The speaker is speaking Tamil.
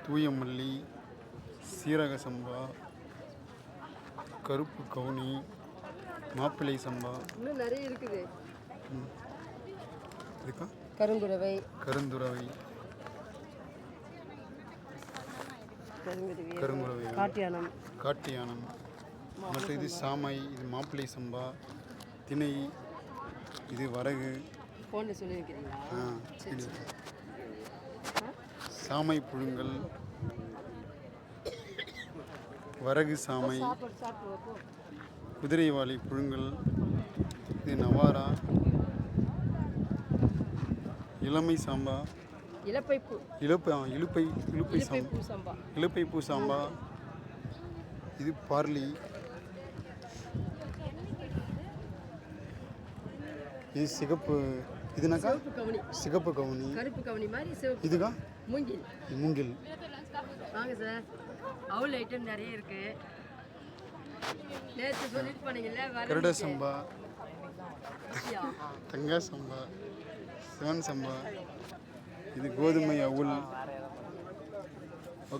தூயமல்லி, சீரக சம்பா, கருப்பு கவுனி, மாப்பிள்ளை சம்பா. இன்னும் நிறைய இருக்குது. இருக்கா? கருங்குரவை, கருந்துறவை, கருங்குரவை, காட்டியானம், காட்டியானம். மற்ற இது சாமை, இது மாப்பிள்ளை சம்பா, திணை, இது வரகு. ஃபோனில் சொல்லி வைக்கிறீங்களா? சரி. சாமை புழுங்கல், வரகு சாமை, குதிரைவாலி புழுங்கல், இது நவாரா, இளமை சாம்பா, இலுப்பை பூ சாம்பா, இது பார்லி, இது சிகப்பு, இதுனாக்கா சிகப்பு கவுனி, கருப்பு கவுனி மாதிரி சிவப்பு. இதுக்கா மூங்கில். மூங்கில். வாங்க சார், அவுல் ஐட்டம் நிறைய இருக்கு. நேற்று சொல்லிட்டு போனீங்கல்ல, கருட சம்பா, தங்கா சம்பா, சிவன் சம்பா, இது கோதுமை அவுல்,